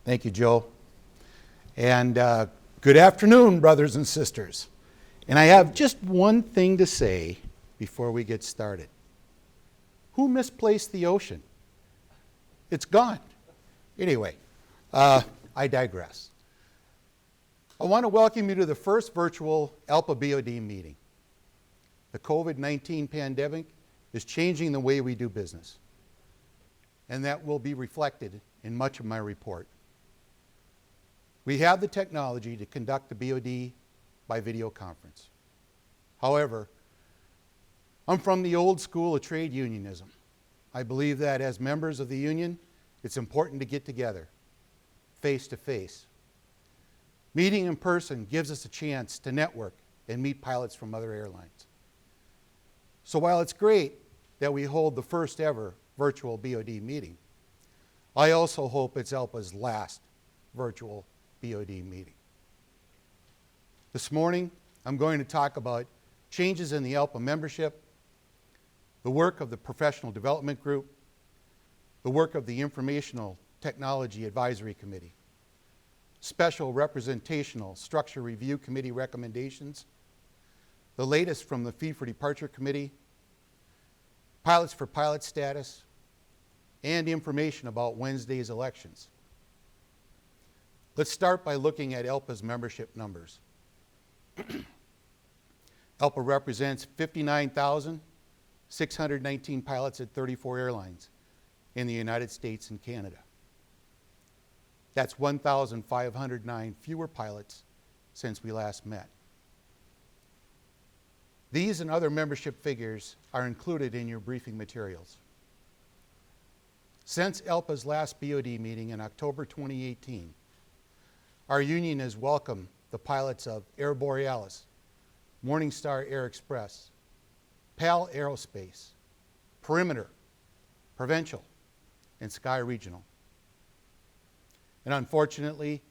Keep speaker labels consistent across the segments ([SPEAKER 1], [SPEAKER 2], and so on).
[SPEAKER 1] Thank you, Joe. And good afternoon, brothers and sisters. And I have just one thing to say before we get started. Who misplaced the ocean? It's gone. Anyway, I digress. I want to welcome you to the first virtual ALPA BOD meeting. The COVID-19 pandemic is changing the way we do business, and that will be reflected in much of my report. We have the technology to conduct the BOD by video conference. However, I'm from the old school of trade unionism. I believe that as members of the union, it's important to get together, face to face. Meeting in person gives us a chance to network and meet pilots from other airlines. So while it's great that we hold the first ever virtual BOD meeting, I also hope it's ALPA's last virtual BOD meeting. This morning, I'm going to talk about changes in the ALPA membership, the work of the Professional Development Group, the work of the Informational Technology Advisory Committee, Special Representational Structure Review Committee recommendations, the latest from the Fee for Departure Committee, pilots for pilot status, and information about Wednesday's elections. Let's start by looking at ALPA's membership numbers. ALPA represents 59,619 pilots at 34 airlines in the United States and Canada. That's 1,509 fewer pilots since we last met. These and other membership figures are included in your briefing materials. Since ALPA's last BOD meeting in October 2018, our union has welcomed the pilots of Air Borealis, Morningstar Air Express, PAL Aerospace, Perimeter, Provincial, and Sky Regional. And unfortunately,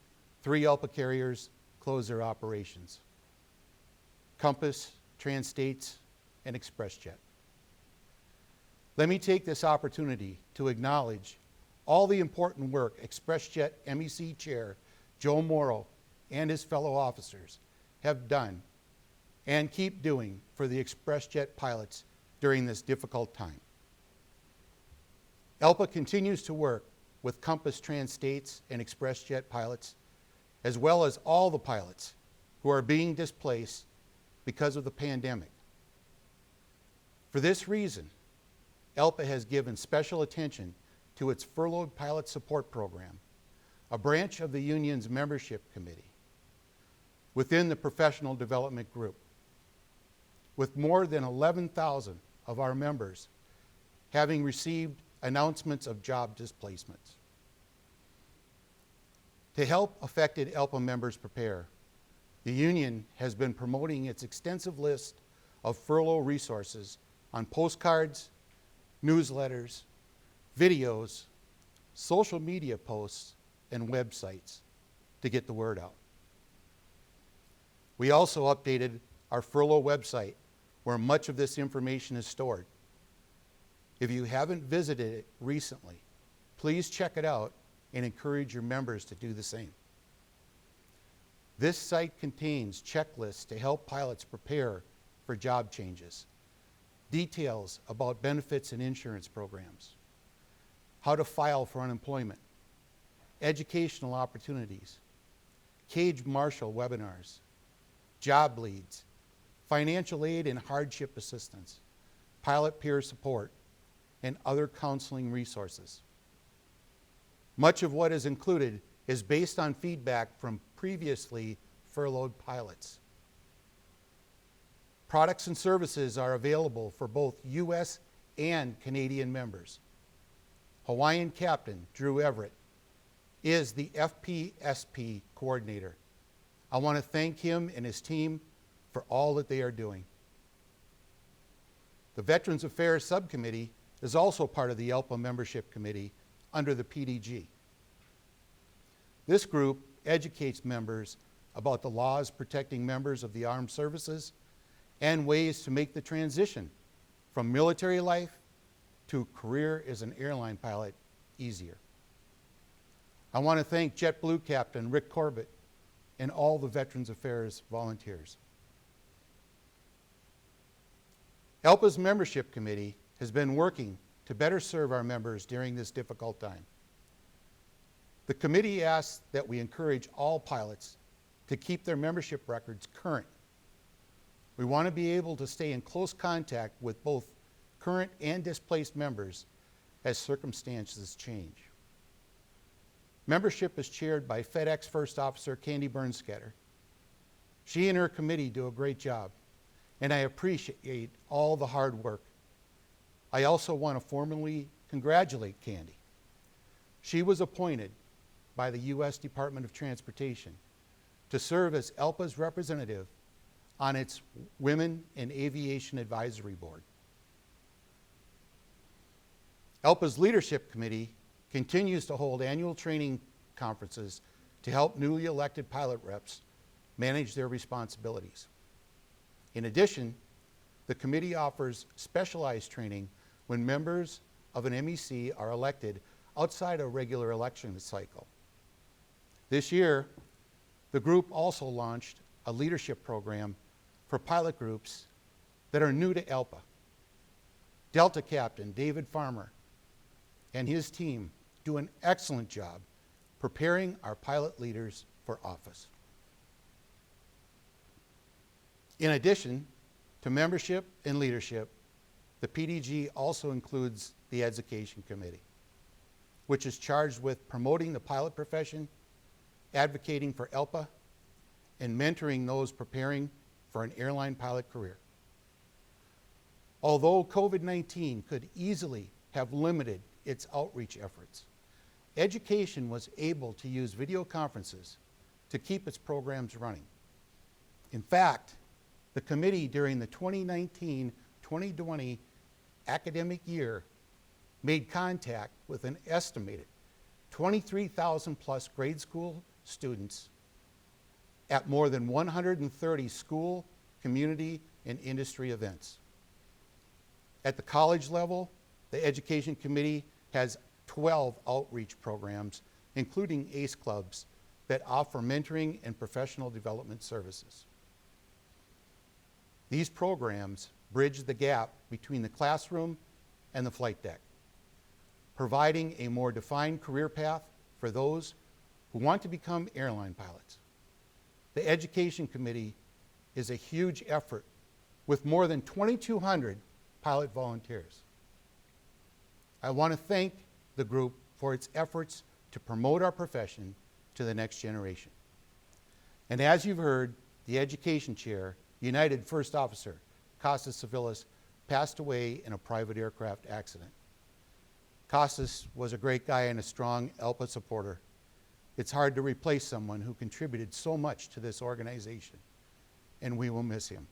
[SPEAKER 1] 3 ALPA carriers closed their operations: Compass, Transstates, and ExpressJet. Let me take this opportunity to acknowledge all the important work ExpressJet MEC Chair Joe Morrow and his fellow officers have done and keep doing for the ExpressJet pilots during this difficult time. ALPA continues to work with Compass, Transstates, and ExpressJet pilots, as well as all the pilots who are being displaced because of the pandemic. For this reason, ALPA has given special attention to its furloughed pilot support program, a branch of the union's membership committee within the Professional Development Group, with more than 11,000 of our members having received announcements of job displacements. To help affected ALPA members prepare, the union has been promoting its extensive list of furlough resources on postcards, newsletters, videos, social media posts, and websites to get the word out. We also updated our furlough website where much of this information is stored. If you haven't visited it recently, please check it out and encourage your members to do the same. This site contains checklists to help pilots prepare for job changes, details about benefits and insurance programs, how to file for unemployment, educational opportunities, cage marshal webinars, job leads, financial aid and hardship assistance, pilot peer support, and other counseling resources. Much of what is included is based on feedback from previously furloughed pilots. Products and services are available for both U.S. and Canadian members. Hawaiian Captain Drew Everett is the FPSP coordinator. I want to thank him and his team for all that they are doing. The Veterans Affairs Subcommittee is also part of the ALPA membership committee under the PDG. This group educates members about the laws protecting members of the armed services and ways to make the transition from military life to a career as an airline pilot easier. I want to thank JetBlue Captain Rick Corbett and all the Veterans Affairs volunteers. ALPA's membership committee has been working to better serve our members during this difficult time. The committee asks that we encourage all pilots to keep their membership records current. We want to be able to stay in close contact with both current and displaced members as circumstances change. Membership is chaired by FedEx First Officer Candy Bernsketter. She and her committee do a great job, and I appreciate all the hard work. I also want to formally congratulate Candy. She was appointed by the U.S. Department of Transportation to serve as ALPA's representative on its Women in Aviation Advisory Board. ALPA's Leadership Committee continues to hold annual training conferences to help newly elected pilot reps manage their responsibilities. In addition, the committee offers specialized training when members of an MEC are elected outside a regular election cycle. This year, the group also launched a leadership program for pilot groups that are new to ALPA. Delta Captain David Farmer and his team do an excellent job preparing our pilot leaders for office. In addition to membership and leadership, the PDG also includes the Education Committee, which is charged with promoting the pilot profession, advocating for ALPA, and mentoring those preparing for an airline pilot career. Although COVID-19 could easily have limited its outreach efforts, Education was able to use video conferences to keep its programs running. In fact, the committee during the 2019-2020 academic year made contact with an estimated 23,000 plus grade school students at more than 130 school, community, and industry events. At the college level, the Education Committee has 12 outreach programs, including ACE clubs, that offer mentoring and professional development services. These programs bridge the gap between the classroom and the flight deck, providing a more defined career path for those who want to become airline pilots. The Education Committee is a huge effort with more than 2,200 pilot volunteers. I want to thank the group for its efforts to promote our profession to the next generation. And as you've heard, the Education Chair, United First Officer Costas Savilis, passed away in a private aircraft accident. Costas was a great guy and a strong ALPA supporter. It's hard to replace someone who contributed so much to this organization, and we will miss him.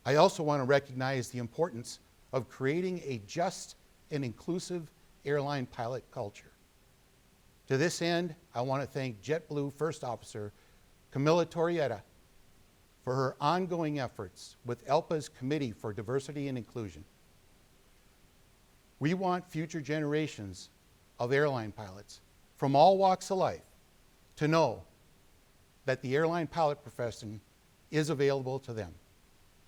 [SPEAKER 1] I also want to recognize the importance of creating a just and inclusive airline pilot culture. To this end, I want to thank JetBlue First Officer Camilla Torrieta for her ongoing efforts with ALPA's Committee for Diversity and Inclusion. We want future generations of airline pilots from all walks of life to know that the airline pilot profession is available to them.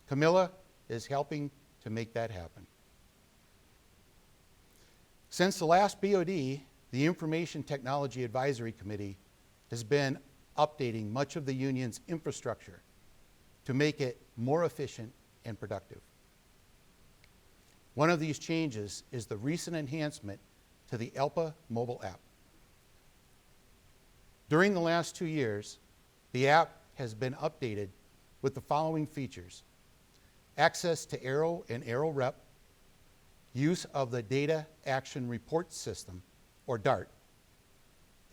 [SPEAKER 1] Camilla is helping to make that happen. Since the last BOD, the Information Technology Advisory Committee has been updating much of the union's infrastructure to make it more efficient and productive. One of these changes is the recent enhancement to the ALPA mobile app. During the last 2 years, the app has been updated with the following features: access to Aero and Aero Rep, use of the Data Action Report System, or DART,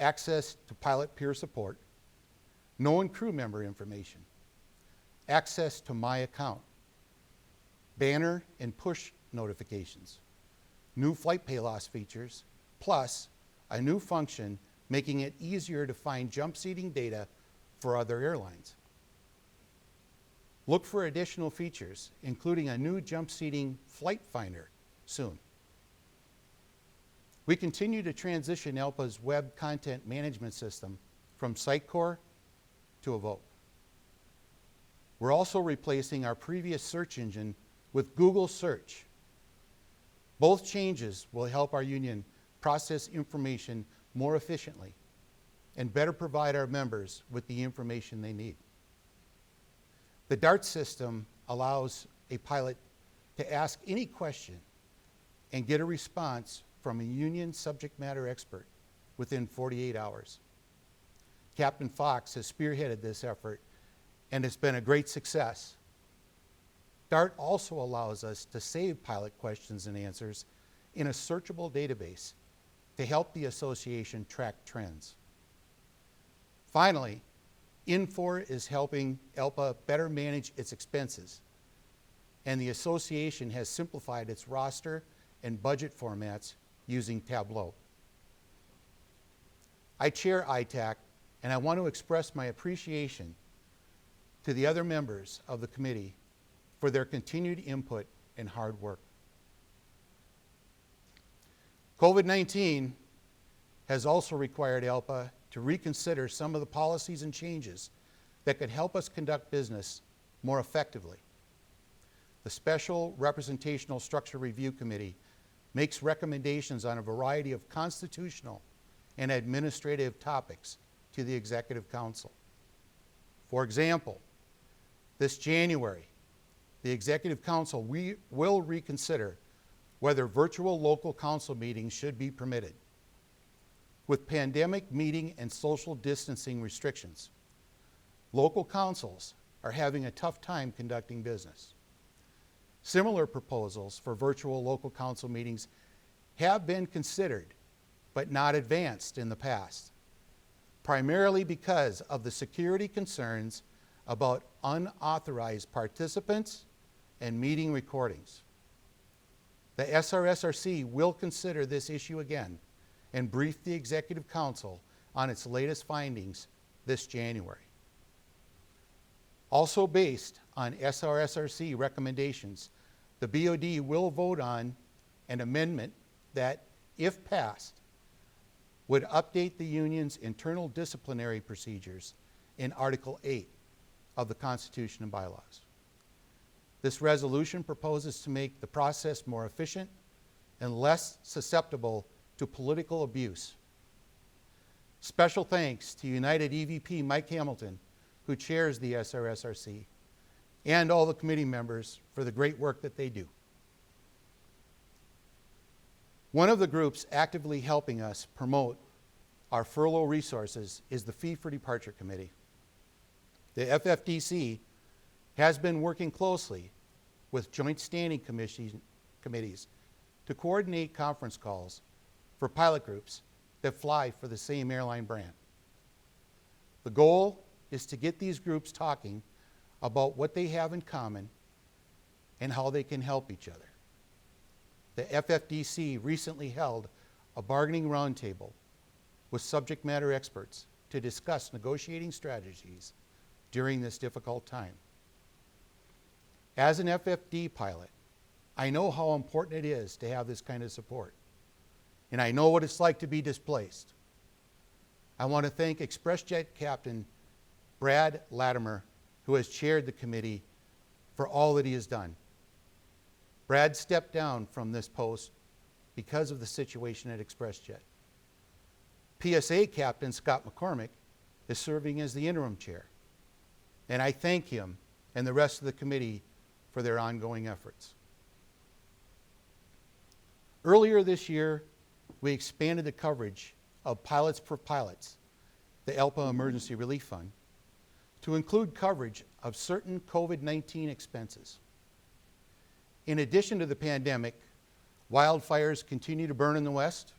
[SPEAKER 1] access to pilot peer support, known crew member information, access to My Account, banner and push notifications, new flight pay loss features, plus a new function making it easier to find jump seating data for other airlines. Look for additional features, including a new jump seating flight finder, soon. We continue to transition ALPA's web content management system from Sitecore to Evoke. We're also replacing our previous search engine with Google Search. Both changes will help our union process information more efficiently and better provide our members with the information they need. The DART system allows a pilot to ask any question and get a response from a union subject matter expert within 48 hours. Captain Fox has spearheaded this effort, and it's been a great success. DART also allows us to save pilot questions and answers in a searchable database to help the association track trends. Finally, Infor is helping ALPA better manage its expenses, and the association has simplified its roster and budget formats using Tableau. I chair ITAC, and I want to express my appreciation to the other members of the committee for their continued input and hard work. COVID-19 has also required ALPA to reconsider some of the policies and changes that could help us conduct business more effectively. The Special Representational Structure Review Committee makes recommendations on a variety of constitutional and administrative topics to the Executive Council. For example, this January, the Executive Council will reconsider whether virtual local council meetings should be permitted. With pandemic meeting and social distancing restrictions, local councils are having a tough time conducting business. Similar proposals for virtual local council meetings have been considered, but not advanced in the past, primarily because of the security concerns about unauthorized participants and meeting recordings. The SRSRC will consider this issue again and brief the Executive Council on its latest findings this January. Also based on SRSRC recommendations, the BOD will vote on an amendment that, if passed, would update the union's internal disciplinary procedures in Article 8 of the Constitution and bylaws. This resolution proposes to make the process more efficient and less susceptible to political abuse. Special thanks to United EVP Mike Hamilton, who chairs the SRSRC, and all the committee members for the great work that they do. One of the groups actively helping us promote our furlough resources is the Fee for Departure Committee. The FFDC has been working closely with joint standing committees to coordinate conference calls for pilot groups that fly for the same airline brand. The goal is to get these groups talking about what they have in common and how they can help each other. The FFDC recently held a bargaining roundtable with subject matter experts to discuss negotiating strategies during this difficult time. As an FFD pilot, I know how important it is to have this kind of support, and I know what it's like to be displaced. I want to thank ExpressJet Captain Brad Latimer, who has chaired the committee, for all that he has done. Brad stepped down from this post because of the situation at ExpressJet. PSA Captain Scott McCormick is serving as the interim chair, and I thank him and the rest of the committee for their ongoing efforts. Earlier this year, we expanded the coverage of Pilots for Pilots, the ALPA Emergency Relief Fund, to include coverage of certain COVID-19 expenses. In addition to the pandemic, wildfires continue to burn in the West,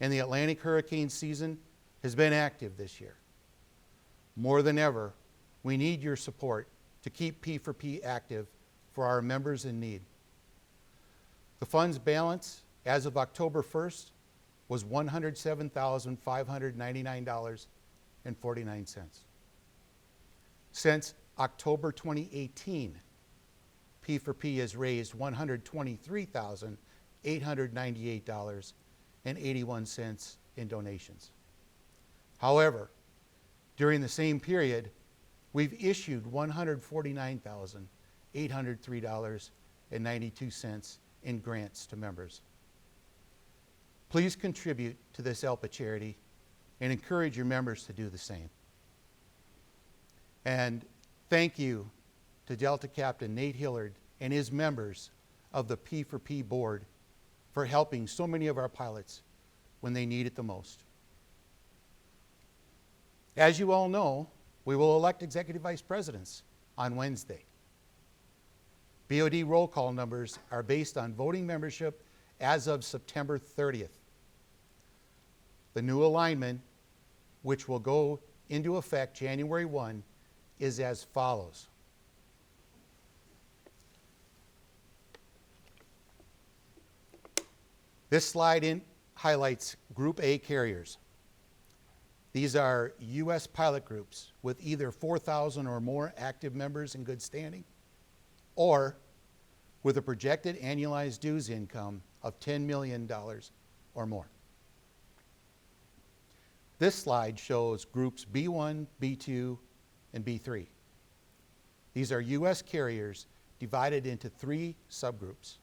[SPEAKER 1] and the Atlantic hurricane season has been active this year. More than ever, we need your support to keep P4P active for our members in need. The fund's balance as of October 1st was $107,599.49. Since October 2018, P4P has raised $123,898 in donations. However, during the same period, we've issued $149,803.92 in grants to members. Please contribute to this ALPA charity and encourage your members to do the same. And thank you to Delta Captain Nate Hillard and his members of the P4P board for helping so many of our pilots when they need it the most. As you all know, we will elect executive vice presidents on Wednesday. BOD roll call numbers are based on voting membership as of September 30th. The new alignment, which will go into effect January 1, is as follows. This slide highlights Group A carriers. These are U.S. pilot groups with either 4,000 or more active members in good standing, or with a projected annualized dues income of $10 million or more. This slide shows groups B1, B2, and B3. These are U.S. carriers divided into 3 subgroups: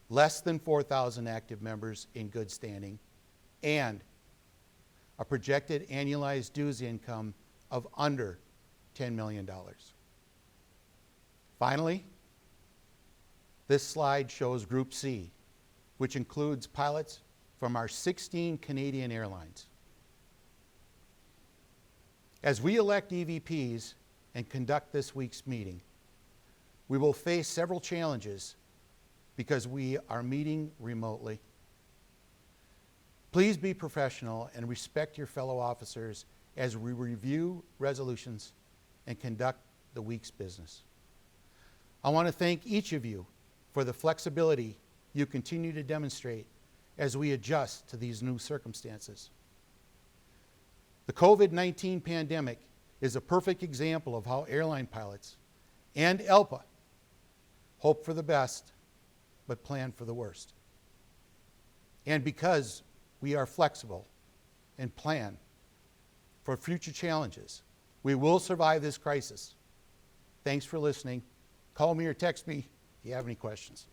[SPEAKER 1] less than 4,000 active members in good standing, and a projected annualized dues income of under $10 million. Finally, this slide shows Group C, which includes pilots from our 16 Canadian airlines. As we elect EVPs and conduct this week's meeting, we will face several challenges because we are meeting remotely. Please be professional and respect your fellow officers as we review resolutions and conduct the week's business. I want to thank each of you for the flexibility you continue to demonstrate as we adjust to these new circumstances. The COVID-19 pandemic is a perfect example of how airline pilots and ALPA hope for the best but plan for the worst. And because we are flexible and plan for future challenges, we will survive this crisis. Thanks for listening. Call me or text me if you have any questions.